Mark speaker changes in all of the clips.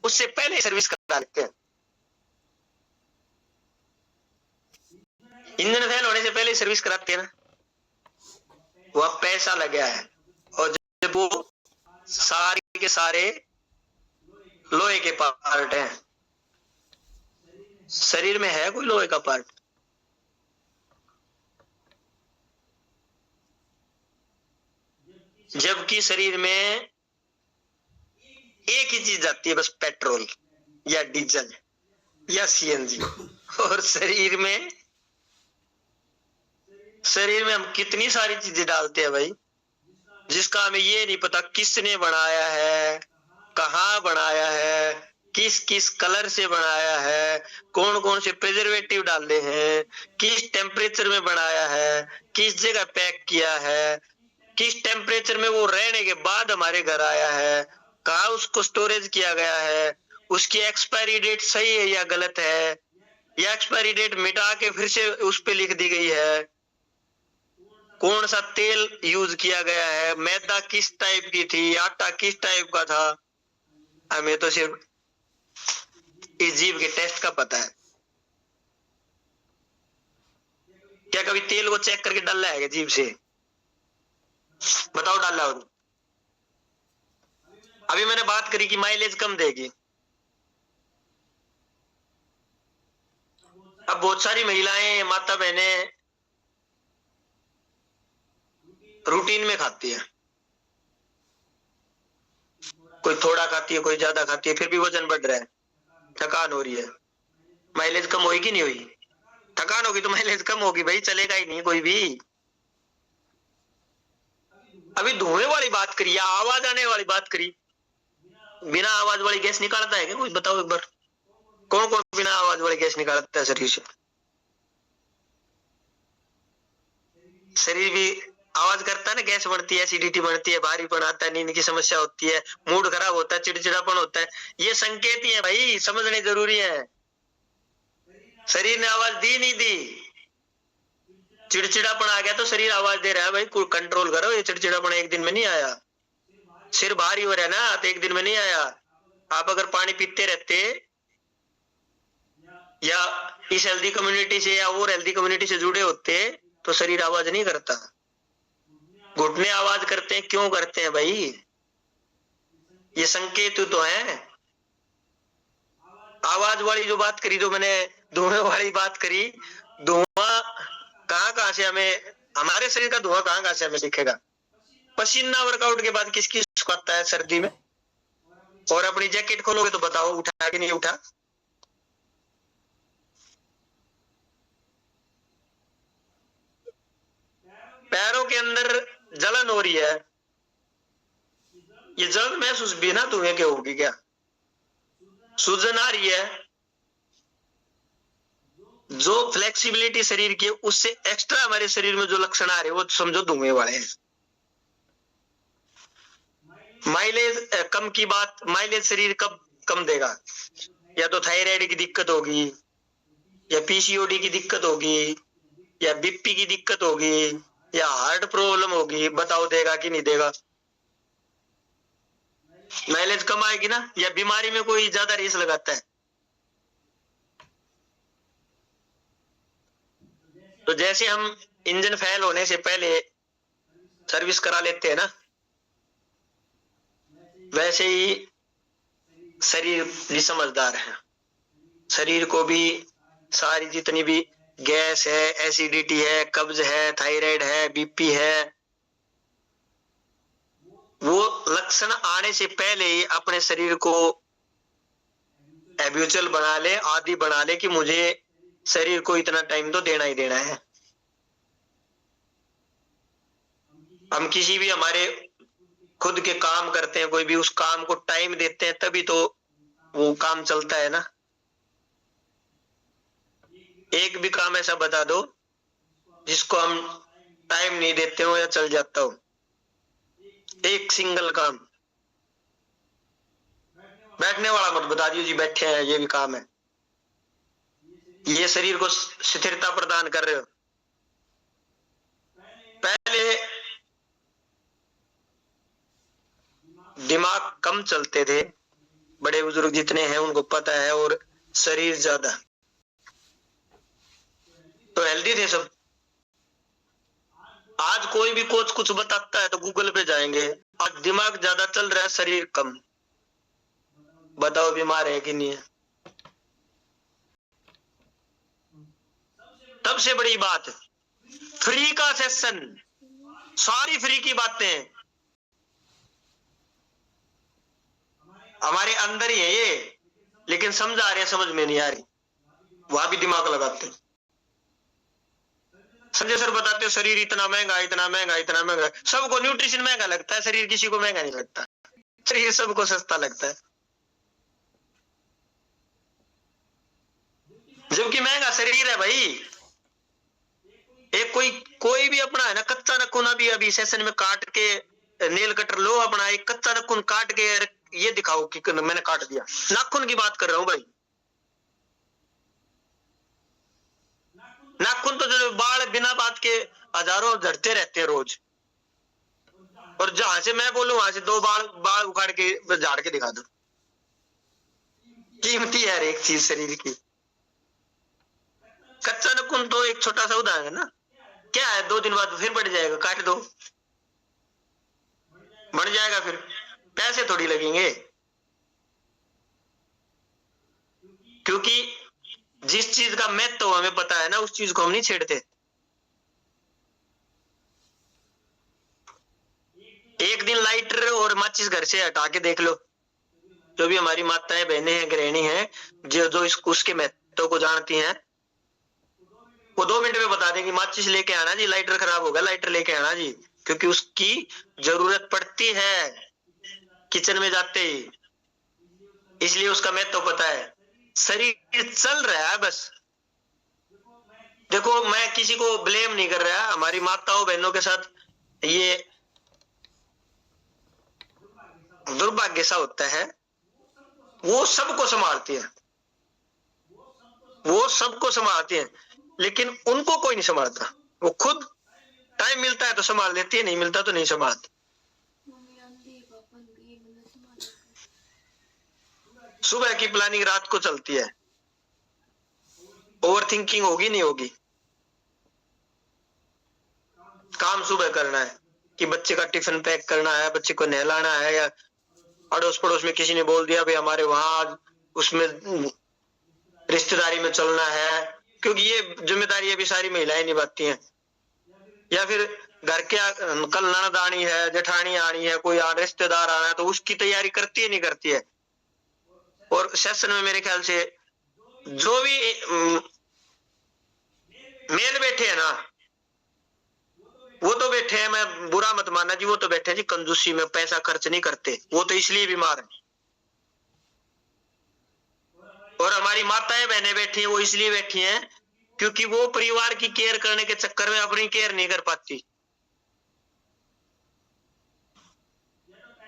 Speaker 1: उससे पहले सर्विस करा लेते हैं। इंजन फेल होने से पहले सर्विस कराते हैं ना, वह पैसा लगा है। और जब वो सारे के सारे लोहे के पार्ट हैं, शरीर में है कोई लोहे का पार्ट? जबकि शरीर में एक ही चीज आती है बस, पेट्रोल या डीजल या सीएनजी। और शरीर में हम कितनी सारी चीजें डालते हैं भाई, जिसका हमें ये नहीं पता किसने बनाया है, कहाँ बनाया है, किस किस कलर से बनाया है, कौन कौन से प्रिजर्वेटिव डाले हैं, किस टेम्परेचर में बनाया है, किस जगह पैक किया है, किस टेम्परेचर में वो रहने के बाद हमारे घर आया है, कहाँ उसको स्टोरेज किया गया है, उसकी एक्सपायरी डेट सही है या गलत है, या एक्सपायरी डेट मिटा के फिर से उस पे लिख दी गई है, कौन सा तेल यूज किया गया है, मैदा किस टाइप की थी, आटा किस टाइप का था। हमें तो सिर्फ इस जीव के टेस्ट का पता है। क्या कभी तेल को चेक करके डाला है जीव से? बताओ डाला हो? अभी मैंने बात करी कि माइलेज कम देगी। अब बहुत सारी महिलाएं, माता बहनें रूटीन में खाती है, कोई थोड़ा खाती है, कोई ज्यादा खाती है, फिर भी वजन बढ़ रहा है, थकान हो रही है। माइलेज कम होगी कि नहीं होगी? थकान होगी तो माइलेज कम होगी भाई, चलेगा ही नहीं कोई भी। अभी धुएं वाली बात करी या आवाज आने वाली बात करी? बिना आवाज वाली गैस निकालता है क्या कोई? बताओ एक बार, कौन कौन बिना आवाज वाली गैस निकालता है शरीर से? शरीर भी आवाज करता है ना, गैस बढ़ती है, एसिडिटी बढ़ती है, भारीपन आता है, नींद की समस्या होती है, मूड खराब होता है, चिड़चिड़ापन होता है। ये संकेत ही है भाई, समझने जरूरी है। शरीर ने आवाज दी नहीं दी, चिड़चिड़ापन आ गया तो शरीर आवाज दे रहा है भाई कंट्रोल करो, ये चिड़चिड़ापन एक दिन में नहीं आया। सिर भारी हो रहा है ना तो एक दिन में नहीं आया। आप अगर पानी पीते रहते या इस हेल्दी कम्युनिटी से या और हेल्दी कम्युनिटी से जुड़े होते तो शरीर आवाज नहीं करता। घुटने आवाज करते हैं, क्यों करते हैं भाई? ये संकेत तो है। आवाज वाली जो बात करी, जो मैंने धुएं वाली बात करी, धुआं कहां कहां से हमें, हमारे शरीर का धुआं कहां कहां से हमें दिखेगा? पसीना वर्कआउट के बाद किसकी आता है सर्दी में? और अपनी जैकेट खोलोगे तो बताओ उठा कि नहीं उठा? पैरों के अंदर जलन हो रही है, ये जलन महसूस बिना धुएं के होगी क्या? सूजन आ रही है, जो फ्लेक्सिबिलिटी शरीर की उससे एक्स्ट्रा हमारे शरीर में जो लक्षण आ रहे हैं वो समझो धुएं वाले हैं। माइलेज कम की बात, माइलेज शरीर कब कम देगा? या तो थायराइड की दिक्कत होगी, या पीसीओडी की दिक्कत होगी, या बीपी की दिक्कत होगी, या हार्ट प्रॉब्लम होगी। बताओ देगा कि नहीं देगा? माइलेज कम आएगी ना, या बीमारी में कोई ज्यादा रेस लगाता है? तो जैसे हम इंजन फेल होने से पहले सर्विस करा लेते हैं ना, वैसे ही शरीर भी समझदार है। शरीर को भी सारी जितनी भी गैस है, एसिडिटी है, कब्ज है, थायराइड है, बीपी है, वो लक्षण आने से पहले ही अपने शरीर को हैबिचुअल बना ले, आदि बना ले कि मुझे शरीर को इतना टाइम तो देना ही देना है। हम किसी भी हमारे खुद के काम करते हैं, कोई भी उस काम को टाइम देते हैं तभी तो वो काम चलता है ना। एक भी काम ऐसा बता दो जिसको हम टाइम नहीं देते हो या चल जाता हो, एक सिंगल काम। बैठने वाला मत बता दियो जी बैठे हैं ये भी काम है, ये शरीर को स्थिरता प्रदान कर रहे हो। पहले दिमाग कम चलते थे, बड़े बुजुर्ग जितने हैं उनको पता है, और शरीर ज्यादा, तो हेल्दी थे सब। आज कोई भी कोच कुछ बताता है तो गूगल पे जाएंगे, आज दिमाग ज्यादा चल रहा है, शरीर कम। बताओ बीमार है कि नहीं है। सबसे बड़ी बात, फ्री का सेशन, सारी फ्री की बातें हमारे अंदर ही है ये, लेकिन समझा रहे हैं, समझ में नहीं आ रही, वहां भी दिमाग लगाते हैं। संजय सर बताते हो शरीर इतना महंगा, इतना महंगा, इतना महंगा। सबको न्यूट्रिशन महंगा लगता है, शरीर किसी को महंगा नहीं लगता, शरीर सबको सस्ता लगता है, जबकि महंगा शरीर है भाई। एक कोई भी अपना है ना, कच्चा नखून अभी अभी सेशन में काट के, नेल कटर लो अपना, एक कच्चा नखून काट के ये दिखाओ कि मैंने काट दिया। नाखून की बात कर रहा हूं भाई, नाखून तो जो बाल बिना बात के हजारों झड़ते रहते हैं रोज, और जहां से मैं बोलूं वहां से 2 बाल उखाड़ के झाड़ के दिखा दो। कीमती है हर एक चीज शरीर की। कच्चा नखून तो एक छोटा सा उदाहरण है ना, क्या है, 2 दिन बाद फिर बढ़ जाएगा, काट दो बढ़ जाएगा, फिर पैसे थोड़ी लगेंगे। क्योंकि जिस चीज का महत्व हमें पता है ना, उस चीज को हम नहीं छेड़ते। एक दिन लाइटर और माचिस घर से हटा के देख लो, जो भी हमारी माताएं बहनें हैं, गृहिणी हैं, जो उसके महत्व को जानती हैं, वो 2 मिनट में बता देंगी, माचिस लेके आना जी, लाइटर खराब होगा, लाइटर लेके आना जी, क्योंकि उसकी जरूरत पड़ती है किचन में जाते ही, इसलिए उसका महत्व पता है। शरीर चल रहा है बस। देखो मैं किसी को ब्लेम नहीं कर रहा, हमारी माताओं बहनों के साथ ये दुर्भाग्य सा होता है, वो सबको संभालती है, वो सबको संभालती है, लेकिन उनको कोई नहीं संभालता। वो खुद टाइम मिलता है तो संभाल लेती है, नहीं मिलता तो नहीं संभालती। सुबह की प्लानिंग रात को चलती है, ओवर थिंकिंग होगी नहीं होगी। काम सुबह करना है कि बच्चे का टिफिन पैक करना है, बच्चे को नहलाना है, या अड़ोस पड़ोस में किसी ने बोल दिया भाई हमारे वहां उसमें रिश्तेदारी में चलना है, क्योंकि ये जिम्मेदारी अभी सारी महिलाएं निभाती हैं। या फिर घर के कल ननद आनी है, जेठानी आनी है, कोई रिश्तेदार आना है, तो उसकी तैयारी करती है नहीं करती है। और सेशन में मेरे ख्याल से जो भी मेल बैठे हैं ना, वो तो बैठे हैं, मैं बुरा मत मानना जी, वो तो बैठे हैं जी कंजूसी में, पैसा खर्च नहीं करते, वो तो इसलिए बीमार है। और हमारी माताएं बहनें बैठी हैं, वो इसलिए बैठी हैं क्योंकि वो परिवार की केयर करने के चक्कर में अपनी केयर नहीं कर पाती,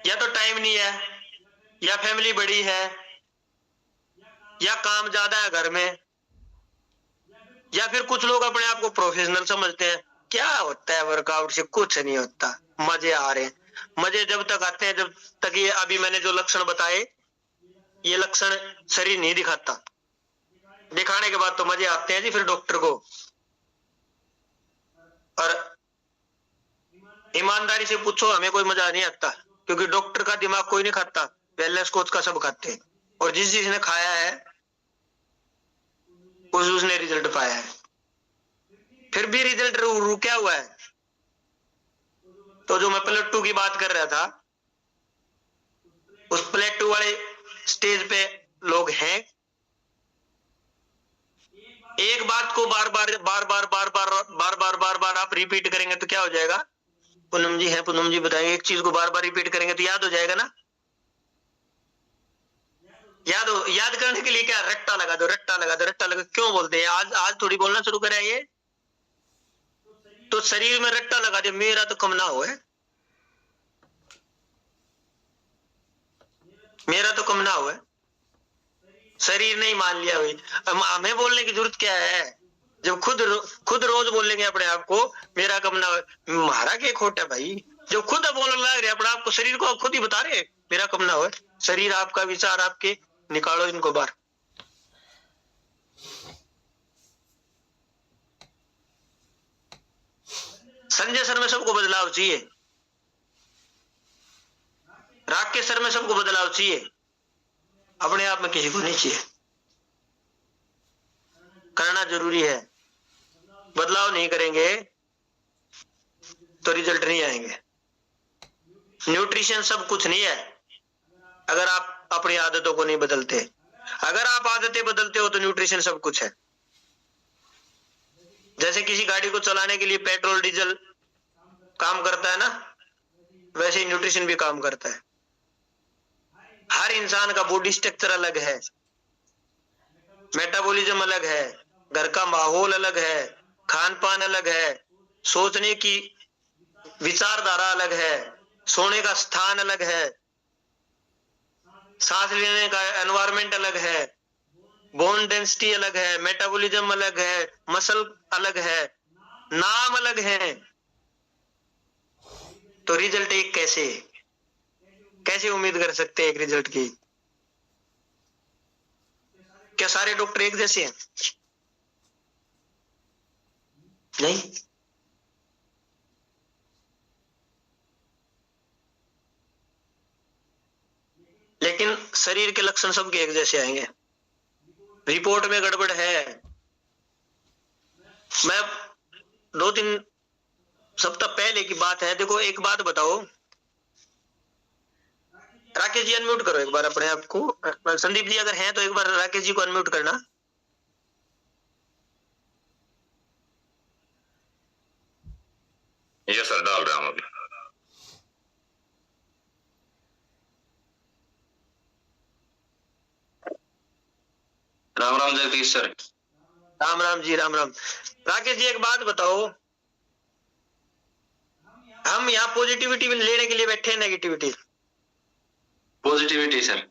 Speaker 1: या तो टाइम नहीं है, या फैमिली बड़ी है, या काम ज्यादा है घर में, या फिर कुछ लोग अपने आप को प्रोफेशनल समझते हैं। क्या होता है वर्कआउट से, कुछ नहीं होता, मजे आ रहे हैं। मजे जब तक आते हैं जब तक ये अभी मैंने जो लक्षण बताए, ये लक्षण शरीर नहीं दिखाता, दिखाने के बाद तो मजे आते हैं जी फिर डॉक्टर को। और ईमानदारी से पूछो, हमें कोई मजा नहीं आता, क्योंकि डॉक्टर का दिमाग कोई नहीं खाता, वेलनेस कोच का सब खाते हैं, और जिसने खाया है उसने रिजल्ट पाया है। फिर भी रिजल्ट रुका हुआ है। तो जो मैं प्लेटू की बात कर रहा था, उस प्लेटू वाले स्टेज पे लोग हैं। एक बात को बार बार बार बार बार बार बार बार बार बार आप रिपीट करेंगे तो क्या हो जाएगा? पूनम जी है, पूनम जी बताएंगे, एक चीज को बार बार रिपीट करेंगे तो याद हो जाएगा ना। याद करने के लिए क्या, रट्टा लगा दो, रट्टा लगा दो, रट्टा लगा, क्यों बोलते हैं? आज थोड़ी बोलना शुरू करें ये, तो शरीर में रट्टा लगा दे, मेरा तो कम ना हो है, मेरा तो कम ना हो है। शरीर नहीं मान लिया भाई, हमें बोलने की जरूरत क्या है? जब खुद रोज बोलेंगे अपने आप को मेरा कम ना हो, हमारा क्या खोट है भाई? जो खुद बोलने लग रहे अपने आप को, शरीर को खुद ही बता रहे मेरा कम ना हो, शरीर आपका, विचार आपके, निकालो इनको बाहर। संजय सर में सबको बदलाव चाहिए, राकेश सर में सबको बदलाव चाहिए, अपने आप में किसी को नहीं चाहिए। करना जरूरी है, बदलाव नहीं करेंगे तो रिजल्ट नहीं आएंगे। न्यूट्रिशन सब कुछ नहीं है अगर आप अपनी आदतों को नहीं बदलते। अगर आप आदतें बदलते हो तो न्यूट्रिशन सब कुछ है। जैसे किसी गाड़ी को चलाने के लिए पेट्रोल डीजल काम करता है ना, वैसे ही न्यूट्रिशन भी काम करता है। हर इंसान का बॉडी स्ट्रक्चर अलग है, मेटाबॉलिज्म अलग है, घर का माहौल अलग है, खान पान अलग है, सोचने की विचारधारा अलग है, सोने का स्थान अलग है, सांस लेने का एनवायरमेंट अलग है, बोन डेंसिटी अलग है, मेटाबॉलिज्म अलग है, मसल अलग है, नाम अलग है। तो रिजल्ट एक कैसे उम्मीद कर सकते हैं एक रिजल्ट की? क्या सारे डॉक्टर एक जैसे हैं? नहीं। लेकिन शरीर के लक्षण सबके एक जैसे आएंगे। रिपोर्ट में गड़बड़ है। मैं 2-3 सप्ताह पहले की बात है, देखो एक बात बताओ, राकेश जी अनम्यूट करो एक बार अपने आप को। संदीप जी अगर हैं तो एक बार राकेश जी को अनम्यूट करना।
Speaker 2: ये सर डाल रहा हूं अभी। राम राम जगदीश सर।
Speaker 1: राम राम जी, राम राम। राकेश जी एक बात बताओ, हम यहाँ पॉजिटिविटी लेने के लिए बैठे हैं, नेगेटिविटी?
Speaker 2: Positivity sir.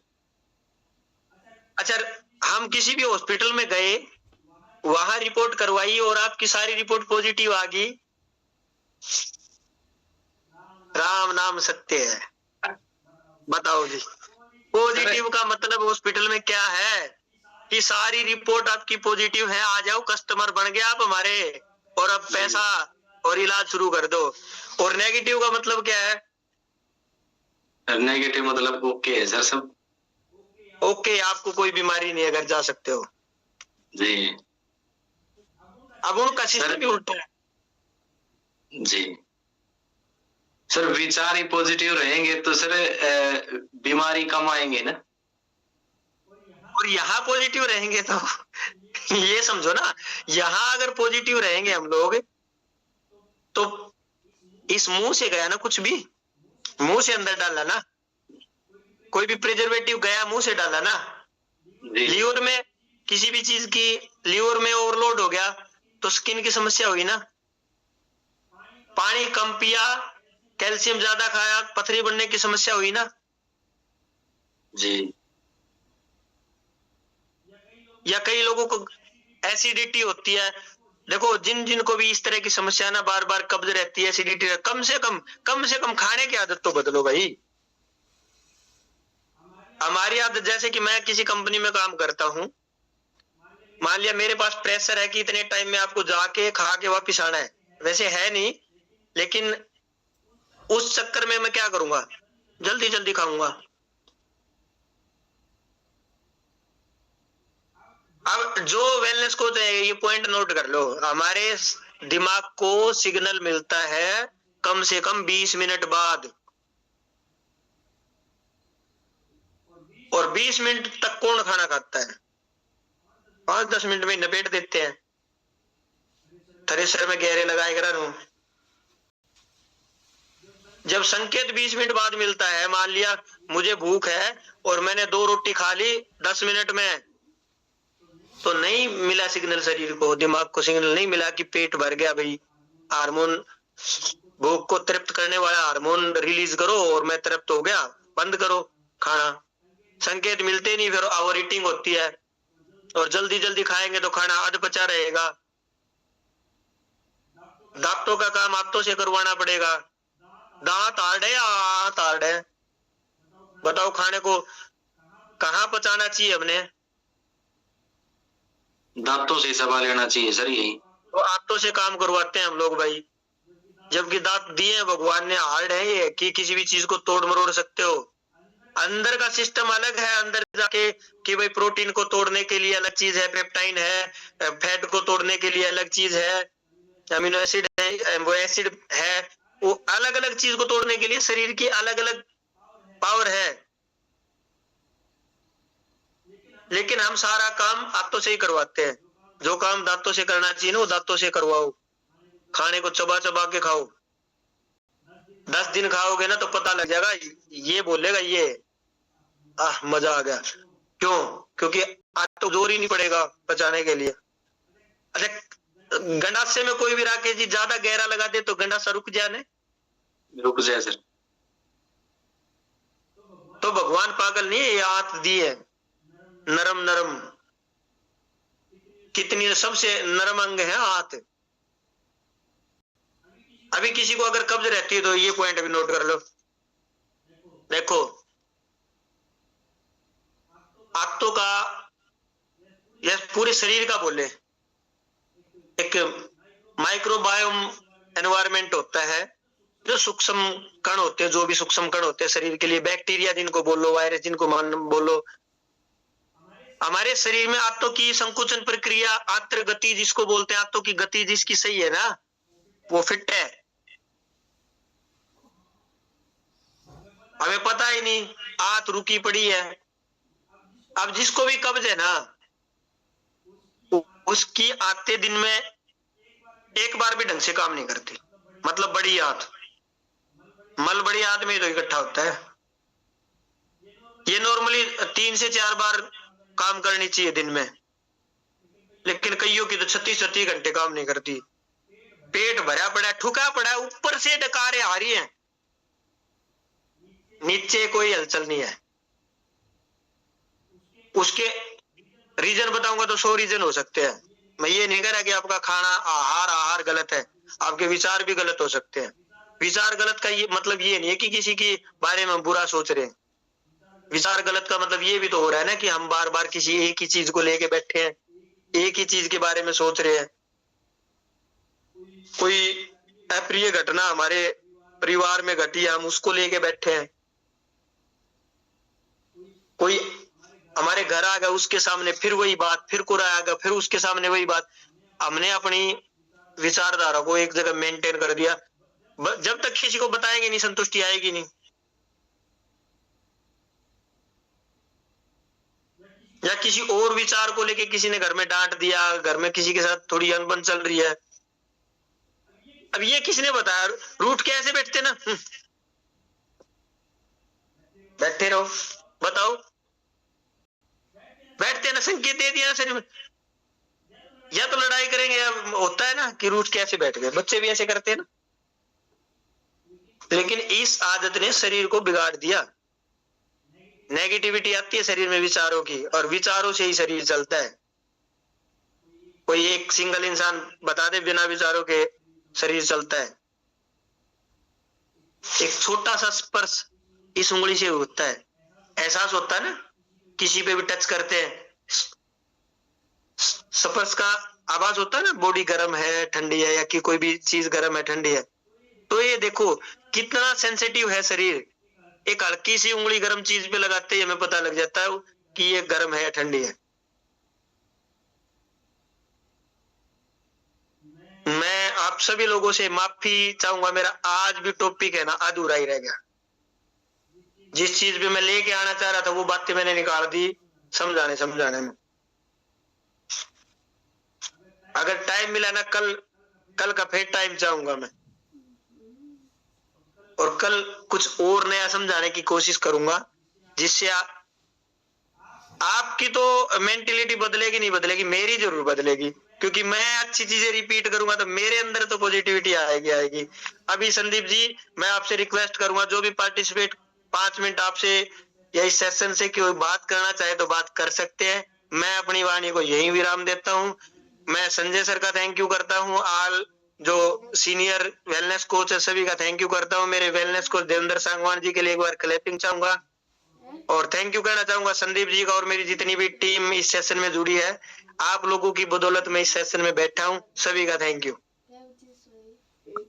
Speaker 1: अच्छा, हम किसी भी हॉस्पिटल में गए, वहां रिपोर्ट करवाई और आपकी सारी रिपोर्ट पॉजिटिव आ गई, राम नाम सत्य है। बताओ जी, पॉजिटिव का मतलब हॉस्पिटल में क्या है कि सारी रिपोर्ट आपकी पॉजिटिव है, आ जाओ, कस्टमर बन गए आप हमारे, और अब पैसा और इलाज शुरू कर दो। और नेगेटिव का मतलब क्या है?
Speaker 2: नेगेटिव मतलब ओके है सर सब।
Speaker 1: ओके, आपको कोई बीमारी नहीं है, घर जा सकते हो
Speaker 2: जी।
Speaker 1: अब उनका सिस्टम भी उल्टा है
Speaker 2: जी सर, विचार ही पॉजिटिव रहेंगे तो सर बीमारी कम आएंगे ना।
Speaker 1: और यहाँ पॉजिटिव रहेंगे तो ये समझो ना, यहाँ अगर पॉजिटिव रहेंगे हम लोग तो इस मुंह से गया ना, कुछ भी मुंह से अंदर डाला ना, कोई भी प्रिजर्वेटिव गया मुंह से डाला ना, लीवर में किसी भी चीज की लीवर में ओवरलोड हो गया तो स्किन की समस्या होगी ना। पानी कम पिया, कैल्शियम ज्यादा खाया, पथरी बनने की समस्या हुई ना
Speaker 2: जी।
Speaker 1: या कई लोगों को एसिडिटी होती है। देखो जिनको भी इस तरह की समस्या ना, बार बार कब्ज रहती है, एसिडिटी, कम से कम खाने की आदत तो बदलो भाई। हमारी आदत, जैसे कि मैं किसी कंपनी में काम करता हूं, मान लिया मेरे पास प्रेशर है कि इतने टाइम में आपको जाके खा के वापिस आना है, वैसे है नहीं, लेकिन उस चक्कर में मैं क्या करूंगा, जल्दी जल्दी खाऊंगा। अब जो वेलनेस कोच है, ये पॉइंट नोट कर लो, हमारे दिमाग को सिग्नल मिलता है कम से कम 20 मिनट बाद, और 20 मिनट तक कौन खाना खाता है? 5-10 मिनट में नपेट देते हैं, थ्रेसर में गहरे लगाए करा। जब संकेत 20 मिनट बाद मिलता है, मान लिया मुझे भूख है और मैंने 2 रोटी खा ली 10 मिनट में, तो नहीं मिला सिग्नल, शरीर को, दिमाग को सिग्नल नहीं मिला कि पेट भर गया भाई, हार्मोन, भूख को तृप्त करने वाला हार्मोन रिलीज करो और मैं तृप्त हो गया, बंद करो खाना। संकेत मिलते नहीं, फिर ओवर ईटिंग होती है, और जल्दी जल्दी खाएंगे तो खाना अधपचा रहेगा। दांतों का काम हाथों से करवाना पड़ेगा, दांत हार्ड है या हाथ हार्ड है? बताओ खाने को कहाँ पचाना चाहिए हमने?
Speaker 2: दांतों से चबा लेना चाहिए सर यही।
Speaker 1: तो हाथों से काम करवाते हैं हम लोग भाई, जबकि दांत दिए हैं भगवान ने, हार्ड है ये कि किसी भी चीज को तोड़ मरोड़ सकते हो। अंदर का सिस्टम अलग है, अंदर जाके कि भाई प्रोटीन को तोड़ने के लिए अलग चीज है, पेप्टाइन है, फैट को तोड़ने के लिए अलग चीज है, अमीनो एसिड है, एम्बो एसिड है, वो अलग अलग चीज को तोड़ने के लिए शरीर की अलग अलग पावर है। लेकिन हम सारा काम हाथों से ही करवाते हैं। जो काम दांतों से करना चाहिए ना वो दांतों से करवाओ, खाने को चबा चबा के खाओ। 10 दिन खाओगे ना तो पता लग जाएगा, ये बोलेगा ये मजा आ गया। क्यों? क्योंकि आज तो जोर ही नहीं पड़ेगा पचाने के लिए। अच्छा, गंडासे में कोई भी राकेश जी ज्यादा गहरा लगा दे तो गंडासा रुक जाए,
Speaker 2: रुक जाए सर।
Speaker 1: तो भगवान पागल नहीं है, ये हाथ दी है नरम नरम, कितनी सबसे नरम अंग है हाथ। अभी किसी को अगर कब्ज रहती है तो ये पॉइंट भी नोट कर लो। देखो हाथों का, यह पूरे शरीर का बोले, एक माइक्रोबायोम एनवायरमेंट होता है, जो सूक्ष्म कण होते हैं, जो भी सूक्ष्म कण होते हैं शरीर के लिए, बैक्टीरिया जिनको बोलो, वायरस जिनको मान बोलो। हमारे शरीर में आंतों की संकुचन प्रक्रिया, आंत्र गति जिसको बोलते हैं, आंतों की गति जिसकी सही है ना, वो फिट है। हमें पता ही नहीं, आंत रुकी पड़ी है। अब जिसको भी कब्ज है ना, उसकी आंतें दिन में एक बार भी ढंग से काम नहीं करती। मतलब बड़ी आंत, मल बड़ी आंत में तो इकट्ठा होता है। ये नॉर्मली 3 से 4 बार काम करनी चाहिए दिन में, लेकिन कईयों की तो 36 घंटे काम नहीं करती। पेट भरा पड़ा, ठुका पड़ा, ऊपर से डकारे आ रही है, नीचे कोई हलचल नहीं है। उसके रीजन बताऊंगा तो 100 रीजन हो सकते हैं। मैं ये नहीं कह रहा कि आपका खाना आहार गलत है, आपके विचार भी गलत हो सकते हैं। विचार गलत का ये मतलब ये नहीं है कि किसी के बारे में बुरा सोच रहे हैं। विचार गलत का मतलब ये भी तो हो रहा है ना कि हम बार बार किसी एक ही चीज को लेके बैठे हैं, एक ही चीज के बारे में सोच रहे हैं। कोई अप्रिय घटना हमारे परिवार में घटी है, हम उसको लेके बैठे हैं। कोई हमारे घर आ गया, उसके सामने फिर वही बात, फिर कोई आ गया, फिर उसके सामने वही बात। हमने अपनी विचारधारा को एक जगह मेंटेन कर दिया। जब तक किसी को बताएंगे नहीं, संतुष्टि आएगी नहीं। या किसी और विचार को लेके किसी ने घर में डांट दिया, घर में किसी के साथ थोड़ी अनबन चल रही है, अब ये किसने बताया? रूठ के ऐसे बैठते ना, बैठे रहो, बताओ, बैठते ना, संकेत दे दिया शरीर में, या तो लड़ाई करेंगे, या होता है ना कि रूठ के ऐसे बैठ गए। बच्चे भी ऐसे करते हैं ना। लेकिन इस आदत ने शरीर को बिगाड़ दिया। नेगेटिविटी आती है शरीर में विचारों की, और विचारों से ही शरीर चलता है। कोई एक सिंगल इंसान बता दे बिना विचारों के शरीर चलता है। एक छोटा सा स्पर्श इस उंगली से होता है, एहसास होता है ना, किसी पे भी टच करते हैं, स्पर्श का आवाज होता है ना, बॉडी गर्म है ठंडी है, या कि कोई भी चीज गर्म है ठंडी है। तो ये देखो कितना सेंसिटिव है शरीर। एक हल्की सी उंगली गर्म चीज पे लगाते ही हमें पता लग जाता है कि ये गर्म है या ठंडी है। मैं आप सभी लोगों से माफी चाहूंगा, मेरा आज भी टॉपिक है ना अधूरा ही रह गया। जिस चीज पे मैं लेके आना चाह रहा था वो बातें मैंने निकाल दी समझाने में। अगर टाइम मिला ना, कल का फिर टाइम चाहूंगा मैं, और कल कुछ और नया समझाने की कोशिश करूंगा, जिससे आपकी तो मेंटेलिटी बदलेगी नहीं बदलेगी, मेरी जरूर बदलेगी। क्योंकि मैं अच्छी चीजें रिपीट करूंगा तो मेरे अंदर तो पॉजिटिविटी आएगी। अभी संदीप जी, मैं आपसे रिक्वेस्ट करूंगा, जो भी पार्टिसिपेट 5 मिनट आपसे या इस सेशन से कोई बात करना चाहे तो बात कर सकते हैं। मैं अपनी वाणी को यही विराम देता हूँ। मैं संजय सर का थैंक यू करता हूँ, आल जो सीनियर वेलनेस कोच है सभी का थैंक यू करता हूँ। मेरे वेलनेस कोच देवेंद्र सांगवान जी के लिए एक बार क्लैपिंग चाहूंगा। और थैंक यू कहना चाहूंगा संदीप जी का और मेरी जितनी भी टीम इस सेशन में जुड़ी है। आप लोगों की बदौलत मैं इस सेशन में बैठा हूँ। सभी का thank you.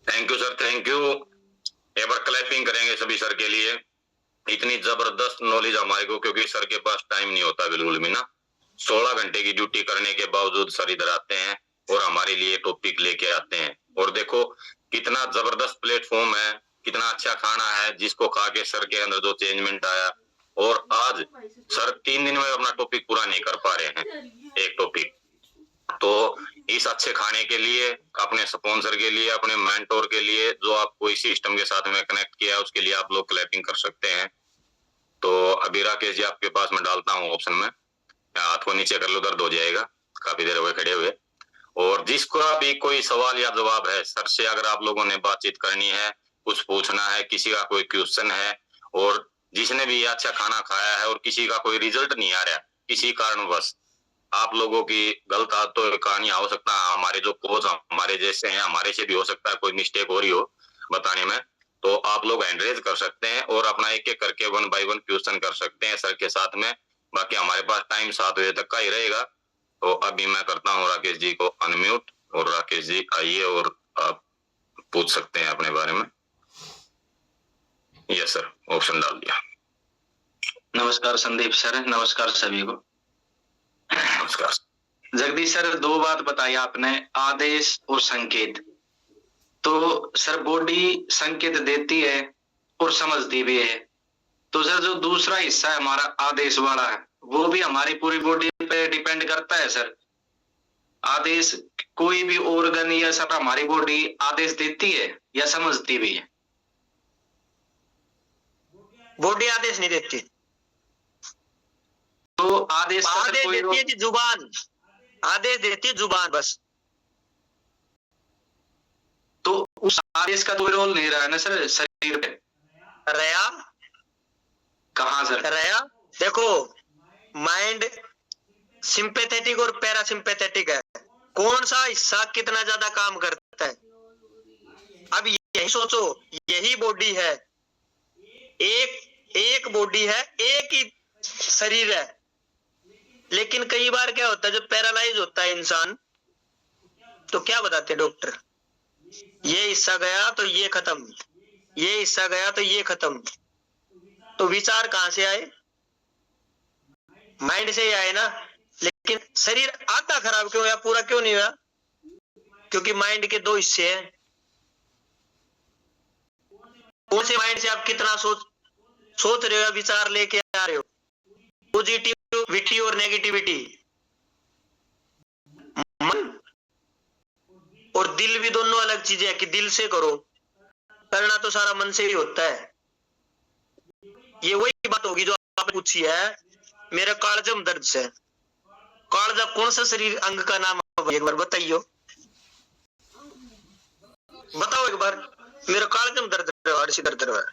Speaker 3: Thank you sir, thank you. एक बार क्लैपिंग करेंगे सभी सर के लिए। इतनी जबरदस्त नॉलेज हमारे को, क्योंकि सर के पास टाइम नहीं होता बिल्कुल भी ना। 16 घंटे की ड्यूटी करने के बावजूद सर इधर आते हैं और हमारे लिए टॉपिक लेके आते हैं। और देखो कितना जबरदस्त प्लेटफॉर्म है, कितना अच्छा खाना है, जिसको खा के सर के अंदर जो चेंजमेंट आया। और आज सर 3 दिन में अपना टॉपिक पूरा नहीं कर पा रहे हैं, एक टॉपिक। तो इस अच्छे खाने के लिए, अपने स्पॉन्सर के लिए, अपने मेंटोर के लिए, जो आपको इस सिस्टम के साथ में कनेक्ट किया, उसके लिए आप लोग क्लैपिंग कर सकते हैं। तो अभी राकेश जी आपके पास मैं डालता हूँ ऑप्शन में, हाथ को नीचे कर लो, दर्द हो जाएगा, काफी देर हुए खड़े हुए। और जिसका भी कोई सवाल या जवाब है सर से, अगर आप लोगों ने बातचीत करनी है, कुछ पूछना है, किसी का कोई क्वेश्चन है, और जिसने भी अच्छा खाना खाया है और किसी का कोई रिजल्ट नहीं आ रहा किसी कारणवश, आप लोगों की गलत तो कहानियां हो सकता है, हमारे जो कोच हमारे जैसे हैं, हमारे से भी हो सकता है कोई मिस्टेक हो रही हो बताने में, तो आप लोग हैंड रेज कर सकते हैं और अपना एक एक करके 1 बाय 1 क्वेश्चन कर सकते हैं सर के साथ में। बाकी हमारे पास टाइम 7 बजे तक का ही रहेगा। तो अभी मैं करता हूँ राकेश जी को अनम्यूट, और राकेश जी आइए और आप पूछ सकते हैं अपने बारे में। यस सर, ऑप्शन डाल दिया।
Speaker 2: नमस्कार संदीप सर, नमस्कार सभी को।
Speaker 3: नमस्कार।
Speaker 2: जगदीश सर, 2 बात बताई आपने, आदेश और संकेत। तो सर बॉडी संकेत देती है और समझती भी है। तो सर जो दूसरा हिस्सा है हमारा आदेश वाला है, वो भी हमारी पूरी बॉडी पे डिपेंड करता है सर। आदेश कोई भी ऑर्गन या सब हमारी बॉडी आदेश देती है या समझती भी है?
Speaker 1: बॉडी आदेश नहीं देती।
Speaker 2: तो आदेश
Speaker 1: आदेश देती है जी जुबान, आदेश देती है जुबान बस।
Speaker 2: तो उस आदेश का कोई रोल नहीं रहा है ना सर शरीर पे?
Speaker 1: रया
Speaker 2: कहाँ सर?
Speaker 1: रया देखो, माइंड सिंपैथेटिक और पैरासिम्पैथेटिक है। कौन सा हिस्सा कितना ज्यादा काम करता है? अब यही सोचो, यही बॉडी है, एक बॉडी है, एक ही शरीर है। लेकिन कई बार क्या होता है, जब पैरालाइज होता है इंसान, तो क्या बताते हैं डॉक्टर, ये हिस्सा गया तो ये खत्म, ये हिस्सा गया तो ये खत्म। तो विचार कहां से आए? माइंड से ही आए ना। लेकिन शरीर आधा खराब क्यों हुआ, पूरा क्यों नहीं हुआ? क्योंकि माइंड के 2 हिस्से हैं। कौन से माइंड से आप कितना सोच रहे हो, विचार लेके आ रहे हो, पॉजिटिविटी और नेगेटिविटी। मन और दिल भी दोनों अलग चीजें हैं कि दिल से करो, करना तो सारा मन से ही होता है। ये वही बात होगी जो आपने पूछी है, मेरे कालजम दर्द से। कालजा कौन सा शरीर अंग का नाम है, एक बार बताइयो, बताओ एक बार। मेरा कालजम दर्द दर्द है।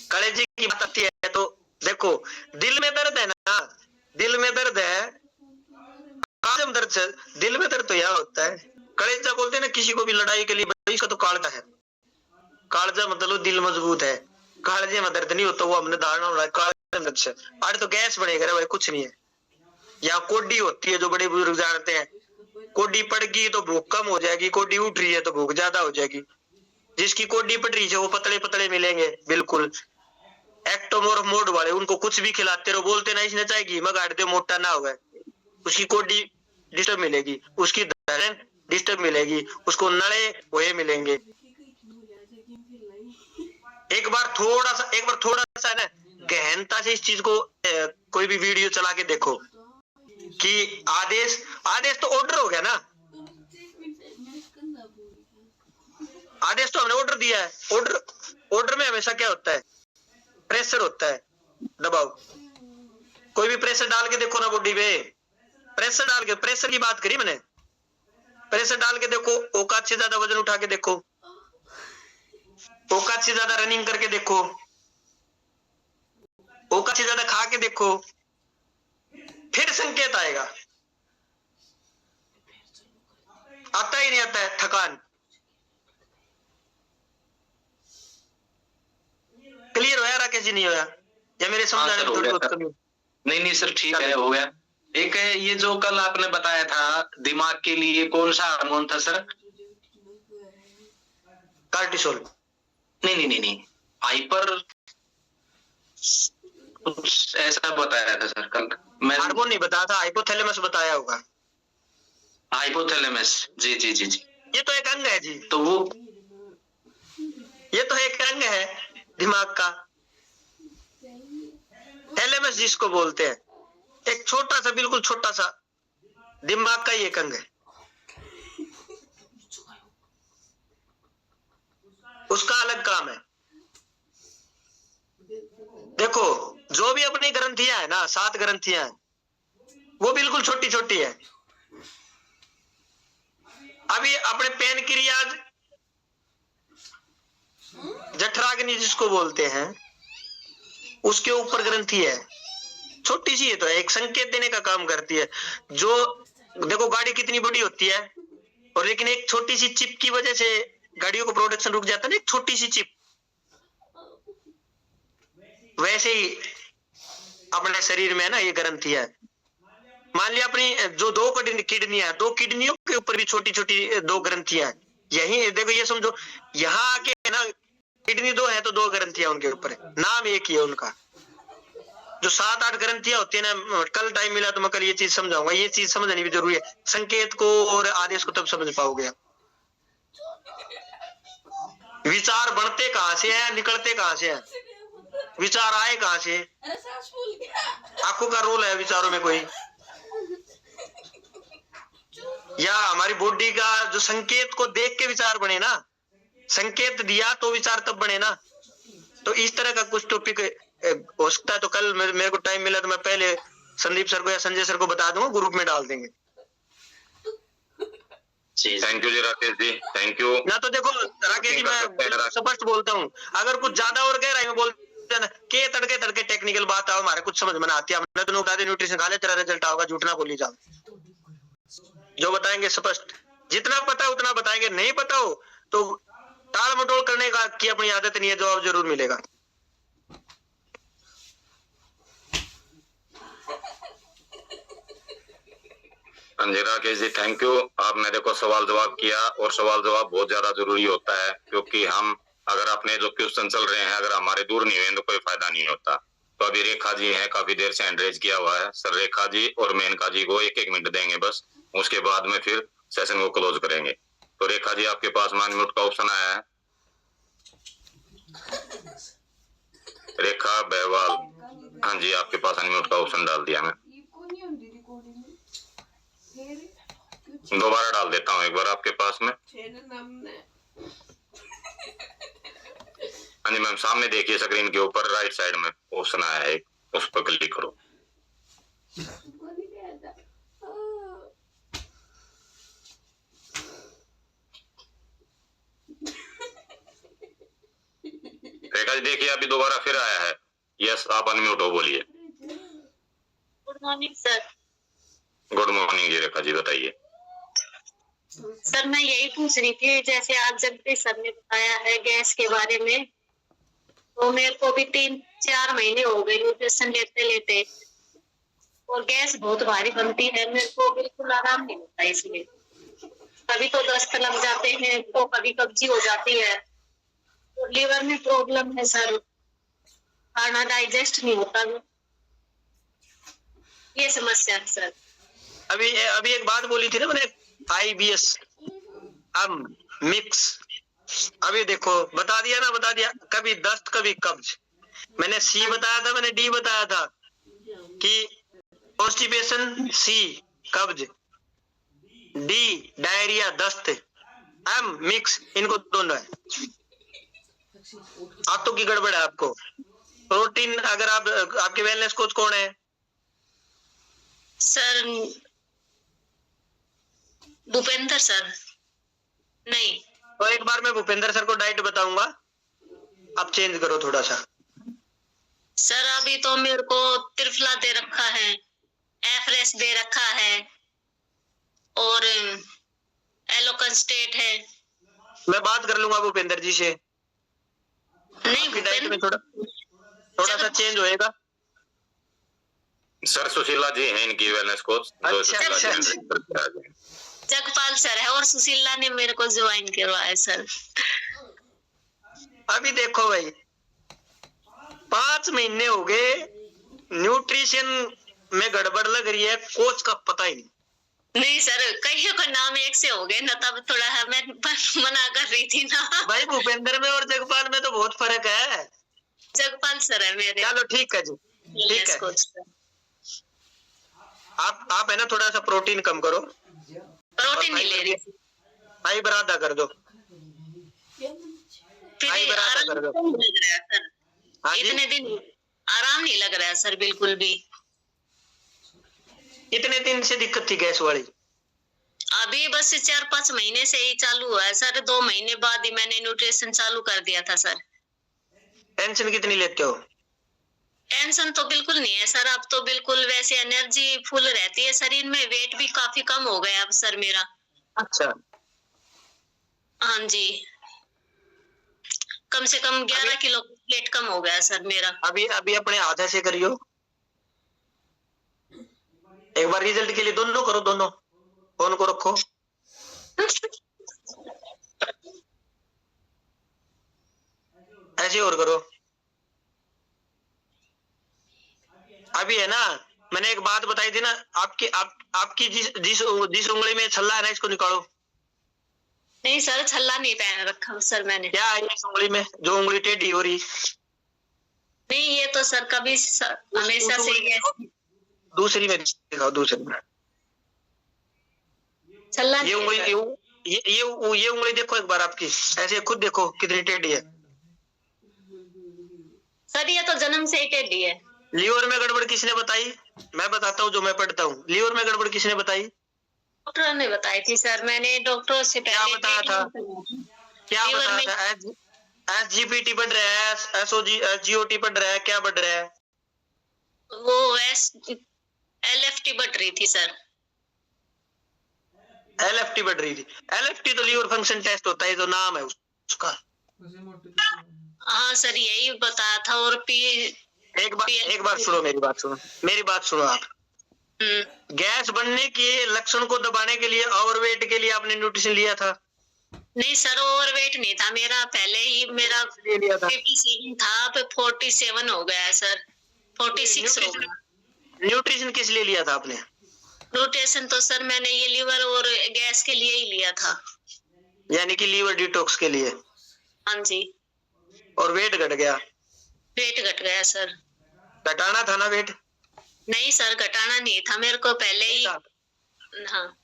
Speaker 1: कलेजे की बात आती है तो देखो, दिल में दर्द है ना, दिल में दर्द है, कालजम दर्द से दिल में दर्द तो यह होता है। कलेजा बोलते हैं ना किसी को भी लड़ाई के लिए, इसका तो कालजा है। कालजा मतलब दिल मजबूत है, कालजे में दर्द नहीं होता, वो हमने धारणा हो रहा है कालजे में दर्द से। अरे तो गैस बनेगा भाई, कुछ नहीं है। या कोडी होती है जो बड़े बुजुर्ग जानते हैं, कोडी पड़ गई तो भूख कम हो जाएगी, कोडी उठ रही है तो भूख ज्यादा हो जाएगी। जिसकी कोडी पड़ रही है वो पतले पतले मिलेंगे, बिल्कुल एक्टोमोर्फ मोड वाले, उनको कुछ भी खिलाते रहो, बोलते ना इसने चाहे घी में गाड़ दे मोटा ना होगा, उसकी कोडी डिस्टर्ब मिलेगी, उसकी धड़न डिस्टर्ब मिलेगी, उसको नड़े हुए मिलेंगे। एक बार थोड़ा सा ना गहनता से इस चीज को कोई भी वीडियो चला के देखो कि आदेश तो ऑर्डर हो गया ना। आदेश तो हमने ऑर्डर दिया है। ऑर्डर में हमेशा क्या होता है, प्रेशर होता है, दबाव। कोई भी प्रेशर डाल के देखो ना बॉडी पे, प्रेशर डाल के, प्रेशर की बात करी मैंने, प्रेशर डाल के देखो, औकात से ज्यादा वजन उठा के देखो, औकात से ज्यादा रनिंग करके देखो, औकात से ज्यादा खा के देखो, फिर संकेत आएगा। आता ही नहीं आता है थकान। क्लियर होया राकेश जी, नहीं होया? या मेरे समझाने में थोड़ी बहुत कमी?
Speaker 2: नहीं सर, ठीक है, हो गया। एक है ये जो कल आपने बताया था दिमाग के लिए कौन सा हार्मोन था सर?
Speaker 1: कार्टिसोल।
Speaker 2: नहीं, हाइपर कुछ ऐसा बताया था सर कल। मैं
Speaker 1: हार्मोन नहीं बताया था, हाइपोथैलेमस बताया होगा।
Speaker 2: हाइपोथैलेमस, जी।
Speaker 1: ये तो एक अंग है जी,
Speaker 2: तो वो
Speaker 1: ये तो एक अंग है दिमाग का, थैलेमस जिसको बोलते हैं, एक छोटा सा, बिल्कुल छोटा सा दिमाग का ही एक अंग है, उसका अलग काम है। देखो, जो भी अपनी ग्रंथियां है ना, 7 ग्रंथियां हैं, वो बिल्कुल छोटी छोटी है। अभी अपने पेनक्रियाज, जठराग्नि जिसको बोलते हैं, उसके ऊपर ग्रंथि है, छोटी सी है, तो एक संकेत देने का काम करती है। जो देखो, गाड़ी कितनी बड़ी होती है, और लेकिन एक छोटी सी चिप की वजह से गाड़ियों को प्रोडक्शन रुक जाता है ना, एक छोटी सी चिप। वैसे ही अपने शरीर में ना ये ग्रंथि है। मान लिया अपनी जो 2 किडनियां, 2 किडनियों के ऊपर भी छोटी छोटी 2 ग्रंथियां हैं। यही देखो, ये समझो, यहाँ आके है ना, किडनी 2 है तो 2 ग्रंथियां उनके ऊपर है, नाम एक ही है उनका। जो 7-8 ग्रंथियां होती है ना, कल टाइम मिला तो मैं कल ये चीज समझाऊंगा। ये चीज समझनी भी जरूरी है, संकेत को और आदेश को तब समझ पाओगे। विचार बनते कहां से हैं, निकलते कहां से हैं, विचार आए कहां से? आंखों का रोल है विचारों में कोई, या हमारी बॉडी का जो संकेत को देख के विचार बने ना, संकेत दिया तो विचार तब बने ना। तो इस तरह का कुछ टॉपिक हो सकता है, तो कल मेरे को टाइम मिला तो मैं पहले संदीप सर को या संजय सर को बता दूंगा, ग्रुप में डाल देंगे।
Speaker 3: थैंक यू जी राकेश जी, थैंक यू।
Speaker 1: ना तो देखो राकेश जी, मैं स्पष्ट बोलता हूँ, अगर कुछ ज्यादा और गहराई में बोलते हैं के तड़के टेक्निकल बात है, हमारे कुछ समझ में आती है, हमने तो बता दे न्यूट्रिशन खा ले तेरा रिजल्ट आओगा, झूठ ना बोली जाओ। जो बताएंगे स्पष्ट, जितना पता उतना बताएंगे, नहीं पता हो तो टाल मटोल करने का की अपनी आदत नहीं है, जवाब जरूर मिलेगा।
Speaker 3: Sanjay Rakesh ji, thank you. आपने देखो सवाल जवाब किया, और सवाल जवाब बहुत ज्यादा जरूरी होता है, क्योंकि हम अगर अपने जो क्वेश्चन चल रहे हैं अगर हमारे दूर नहीं हुए तो कोई फायदा नहीं होता। तो अभी रेखा जी हैं, काफी देर से हैंड रेज किया हुआ है सर। रेखा जी और मेनका जी को 1-1 मिनट देंगे बस, उसके बाद में फिर सेशन को क्लोज करेंगे। तो रेखा जी, आपके पास में अनम्यूट का ऑप्शन आया है। रेखा बहवाल, हाँ जी, आपके पास अनम्यूट का ऑप्शन डाल दिया मैं। दोबारा डाल देता हूँ एक बार आपके पास में। हाँ जी मैम, सामने देखिए स्क्रीन के ऊपर राइट साइड में ऑप्शन आया है, उस पर क्लिक करो। रेखा जी देखिए, अभी दोबारा फिर आया है। यस, आप अनम्यूट हो, बोलिए।
Speaker 4: Good morning sir.
Speaker 3: Good morning जी। रेखा जी बताइए।
Speaker 4: सर मैं यही पूछ रही थी, जैसे आज जगदीश सर ने बताया है गैस के बारे में, तो मेरे को भी 3-4 महीने हो गए न्यूट्रिशन लेते लेते, और गैस बहुत भारी बनती है, मेरे को बिल्कुल आराम नहीं होता। इसलिए कभी तो दस्त लग जाते हैं, तो कभी कब्जी हो जाती है, तो लीवर में प्रॉब्लम है सर, खाना डाइजेस्ट नहीं होता, ये समस्या है सर।
Speaker 1: अभी एक बात बोली थी ना मैंने, IBS मिक्स, अभी देखो बता दिया ना, बता दिया, कभी दस्त कभी कब्ज। मैंने C बताया था, मैंने D बताया था कि कॉन्स्टिपेशन, C कब्ज, D डायरिया दस्त, M मिक्स, इनको दोनों है। आंतों की गड़बड़ है आपको। प्रोटीन, अगर आप, आपके वेलनेस कोच कौन है
Speaker 4: सर? भूपेंद्र सर। नहीं,
Speaker 1: तो एक बार मैं भूपेंद्र सर को डाइट बताऊंगा, आप चेंज करो थोड़ा सा।
Speaker 4: सर अभी तो मेरे को त्रिफला दे रखा है, एफ्रेस दे रखा है, और एलोकन स्टेट है।
Speaker 1: मैं बात कर लूंगा भूपेंद्र जी से।
Speaker 4: नहीं
Speaker 1: आपकी डाइट में
Speaker 4: भूपेंद्र,
Speaker 1: थोड़ा सा चेंज होएगा।
Speaker 3: सर सुशीला जी हैं इनकी वेलनेस कोच, जो
Speaker 1: अच्छा,
Speaker 3: सुशीला जी
Speaker 1: अच्छा।
Speaker 3: हैंडल करते हैं।
Speaker 4: जगपाल सर है और सुशीला ने मेरे को ज्वाइन करवाया सर।
Speaker 1: अभी देखो भाई, 5 महीने हो गए, न्यूट्रिशन में गड़बड़ लग रही है, कोच का पता ही नहीं।
Speaker 4: नहीं सर, कईयों का नाम एक से हो गए ना, तब थोड़ा मैं मना कर रही थी ना।
Speaker 1: भाई भूपेंद्र में और जगपाल में तो बहुत फर्क है।
Speaker 4: जगपाल सर है मेरे
Speaker 1: चलो ठीक है जी, ठीक है।
Speaker 4: कोच।
Speaker 1: आप है ना थोड़ा सा प्रोटीन कम करो,
Speaker 4: प्रोटीन नहीं ले रही,
Speaker 1: फाइबर आधा कर दो,
Speaker 4: फिर
Speaker 1: फाइबर आधा
Speaker 4: आराम
Speaker 1: कर दो।
Speaker 4: नहीं लग रहा है सर।
Speaker 1: हाँ जी,
Speaker 4: इतने दिन आराम नहीं लग रहा है सर बिल्कुल भी।
Speaker 1: इतने दिन से दिक्कत थी गैस वाली?
Speaker 4: अभी बस 4-5 महीने से ही चालू हुआ है सर। 2 महीने बाद ही मैंने न्यूट्रिशन चालू कर दिया था सर।
Speaker 1: टेंशन कितनी लेते हो?
Speaker 4: टेंशन तो बिल्कुल नहीं है सर, अब तो बिल्कुल वैसे एनर्जी फुल रहती है शरीर में। वेट भी काफी कम हो गया अब सर मेरा।
Speaker 1: अच्छा,
Speaker 4: हाँ जी, कम से कम 11 किलो वेट कम हो गया सर मेरा।
Speaker 1: अभी अभी अपने हाथ ऐसे करियो, एक बार रिजल्ट के लिए दोनों करो, दोनों फोन को रखो। ऐसे और करो। अभी है ना, मैंने एक बात बताई थी ना, आपकी जिस उंगली में छल्ला है ना, इसको निकालो।
Speaker 4: नहीं सर, छल्ला नहीं पहन रखा सर मैंने।
Speaker 1: क्या है इस उंगली में, जो उंगली टेढ़ी हो रही?
Speaker 4: नहीं, ये तो सर कभी हमेशा से ही है।
Speaker 1: दूसरी में दिखाओ, दूसरी में।
Speaker 4: छल्ला
Speaker 1: ये उंगली, ये उंगली देखो एक बार आपकी, ऐसे खुद देखो कितनी टेढ़ी है।
Speaker 4: सर ये तो जन्म से ही टेढ़ी है।
Speaker 1: लीवर में गड़बड़ किसने बताई? मैं बताता हूँ जो मैं पढ़ता हूँ। लीवर में गड़बड़ किसने बताई?
Speaker 4: डॉक्टर ने बताई थी सर, मैंने डॉक्टर से
Speaker 1: क्या
Speaker 4: पहले
Speaker 1: बताया था? क्या
Speaker 4: लीवर
Speaker 1: बताया
Speaker 4: में
Speaker 1: था? SGPT बढ़ रहा है, SGOT बढ़ रहा है, क्या बढ़ रहा है?
Speaker 4: वो LFT बढ़ रही थी सर।
Speaker 1: LFT बढ़ रही थी। LFT तो लीवर फंक्शन टेस्ट होता है, तो नाम है उसका।
Speaker 4: हाँ सर, यही बताया था। और
Speaker 1: एक बार सुनो, मेरी बात सुनो आप। गैस बनने के लक्षण को दबाने के लिए, ओवरवेट के लिए आपने न्यूट्रिशन लिया था?
Speaker 4: नहीं सर, ओवरवेट नहीं था मेरा, पहले ही मेरा
Speaker 1: लिया था।
Speaker 4: 57 था, अब 47 हो गया है सर, 46 हो गया।
Speaker 1: न्यूट्रिशन किस लिए लिया था आपने?
Speaker 4: न्यूट्रिशन तो सर मैंने ये लीवर और गैस के लिए ही लिया था।
Speaker 1: यानी कि लीवर डिटॉक्स के लिए।
Speaker 4: हाँ जी।
Speaker 1: और वेट घट गया?
Speaker 4: वेट घट गया सर।
Speaker 1: घटाना था ना वेट?
Speaker 4: नहीं सर, घटाना नहीं था मेरे को पहले ही। हाँ,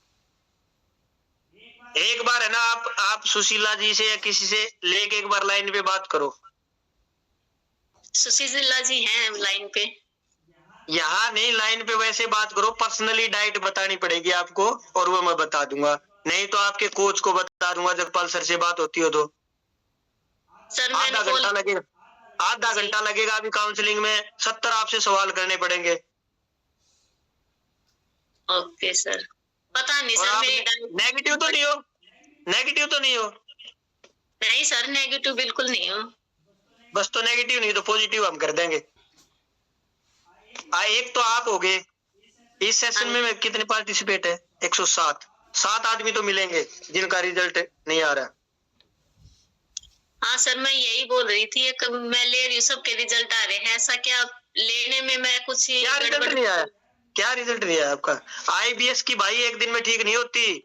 Speaker 1: एक बार है ना, आप सुशीला जी से या किसी से लेके एक बार लाइन पे बात करो।
Speaker 4: सुशीला जी हैं लाइन पे?
Speaker 1: यहाँ नहीं, लाइन पे वैसे बात करो। पर्सनली डाइट बतानी पड़ेगी आपको, और वो मैं बता दूंगा। नहीं तो आपके कोच को बता दूंगा, जगपाल सर से बात होती हो तो।
Speaker 4: सर
Speaker 1: आधा घंटा लगेगा, आधा घंटा लगेगा। अभी काउंसलिंग में 70 आपसे सवाल करने पड़ेंगे।
Speaker 4: ओके सर, पता नहीं
Speaker 1: और
Speaker 4: सर
Speaker 1: आप
Speaker 4: मेरी
Speaker 1: नेगेटिव तो नहीं हो? नेगेटिव तो नहीं हो?
Speaker 4: नहीं सर, नेगेटिव बिल्कुल नहीं हो।
Speaker 1: बस तो नेगेटिव नहीं तो पॉजिटिव हम कर देंगे। एक तो आप हो गए। इस सेशन में कितने पार्टिसिपेट है? 107 आदमी तो मिलेंगे जिनका रिजल्ट नहीं आ रहा।
Speaker 4: हाँ सर, मैं यही बोल रही थी, मैं ले रही हूँ, सबके रिजल्ट आ रहे हैं। ऐसा क्या लेने में मैं कुछ
Speaker 1: क्या रिजल्ट नहीं आया? क्या रिजल्ट नहीं आया आपका? IBS की भाई एक दिन में ठीक नहीं होती।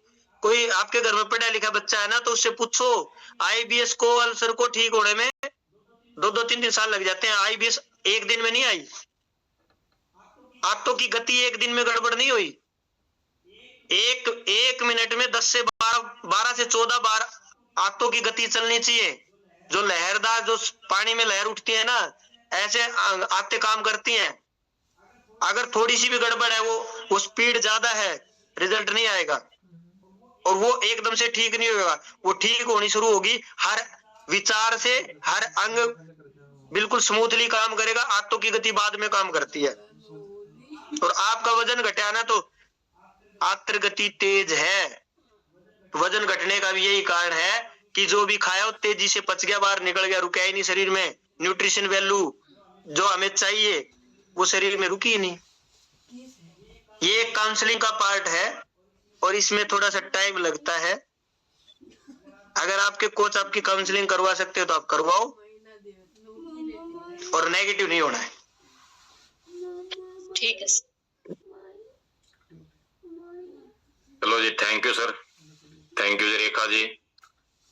Speaker 1: कोई आपके घर में पढ़ा लिखा बच्चा है ना, तो उससे पूछो। IBS को, अल्सर को ठीक होने में 2-3 साल लग जाते हैं। IBS एक दिन में नहीं आई। आंतों की गति एक दिन में गड़बड़ नहीं हुई। एक मिनट में 10 से 12 से 14 बार आंतों की गति चलनी चाहिए। जो लहरदार, जो पानी में लहर उठती है ना, ऐसे आंतें काम करती हैं। अगर थोड़ी सी भी गड़बड़ है, वो स्पीड ज्यादा है, रिजल्ट नहीं आएगा। और वो एकदम से ठीक नहीं होगा। वो ठीक होनी शुरू होगी हर विचार से। हर अंग बिल्कुल स्मूथली काम करेगा। आंतों की गति बाद में काम करती है। और आपका वजन घटा ना, तो आंत्र गति तेज है। वजन घटने का भी यही कारण है कि जो भी खाया वो तेजी से पच गया, बाहर निकल गया, रुका ही नहीं शरीर में। न्यूट्रिशन वैल्यू जो हमें चाहिए वो शरीर में रुकी ही नहीं। ये एक काउंसलिंग का पार्ट है और इसमें थोड़ा सा टाइम लगता है। अगर आपके कोच आपकी काउंसलिंग करवा सकते हो तो आप करवाओ और नेगेटिव नहीं होना है।
Speaker 4: ठीक है सर।
Speaker 3: चलो जी, thank you sir, thank you जी रेखा जी।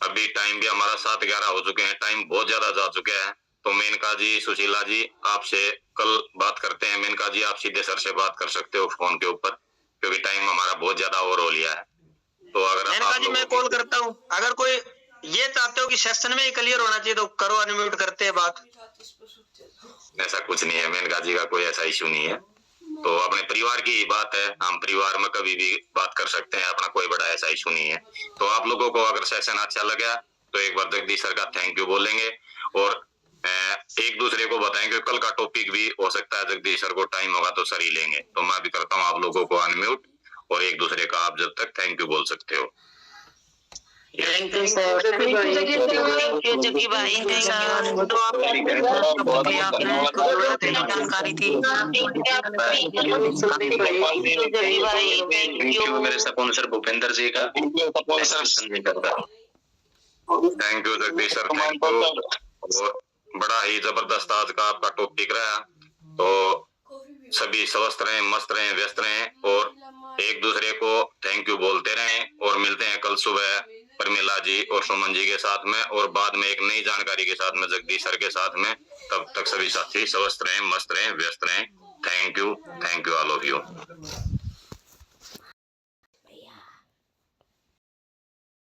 Speaker 3: अभी टाइम भी हमारा 7:11 हो चुके हैं, टाइम बहुत ज्यादा जा चुका है। तो मेनका जी, सुशीला जी, आपसे कल बात करते हैं। मेनका जी, आप सीधे सर से बात कर सकते हो फोन के ऊपर, क्योंकि टाइम हमारा बहुत ज्यादा ओवर हो लिया है। तो अगर
Speaker 1: मेनका जी मैं कॉल करता हूँ, अगर कोई ये चाहते हो कि सेशन में ही क्लियर होना चाहिए तो करो, अनम्यूट करते हैं बात।
Speaker 3: ऐसा कुछ नहीं है, मेनका जी का कोई ऐसा इश्यू नहीं है। तो अपने परिवार की बात है, हम परिवार में कभी भी बात कर सकते हैं, अपना कोई बड़ा ऐसा इशू नहीं है। तो आप लोगों को अगर सेशन अच्छा लगा तो एक बार जगदीश सर का थैंक यू बोलेंगे और एक दूसरे को बताएंगे। कल का टॉपिक भी हो सकता है जगदीश सर को टाइम होगा तो सर ही लेंगे। तो मैं भी करता हूँ आप लोगों को अनम्यूट और एक दूसरे का आप जब तक थैंक यू बोल सकते हो।
Speaker 5: Thank you sir, thank you जगी भाई, थैंक यू। तो आपने जानकारी थी। जगी भाई थैंक यू।
Speaker 2: मेरे स्पॉन्सर भूपेंद्र जी का संजय करता।
Speaker 3: Thank you Jagdish sir, thank you. और बड़ा ही जबरदस्त आज का आपका टॉपिक रहा। तो सभी स्वस्थ रहें, मस्त रहें, व्यस्त रहें और एक दूसरे को थैंक यू बोलते रहें। और मिलते हैं कल सुबह परमिला जी और सुमन जी के साथ में और बाद में एक नई जानकारी के साथ में जगदीश सर के साथ में। तब तक सभी साथी स्वस्थ रहें, मस्त रहें, व्यस्त रहें। Thank you all of you.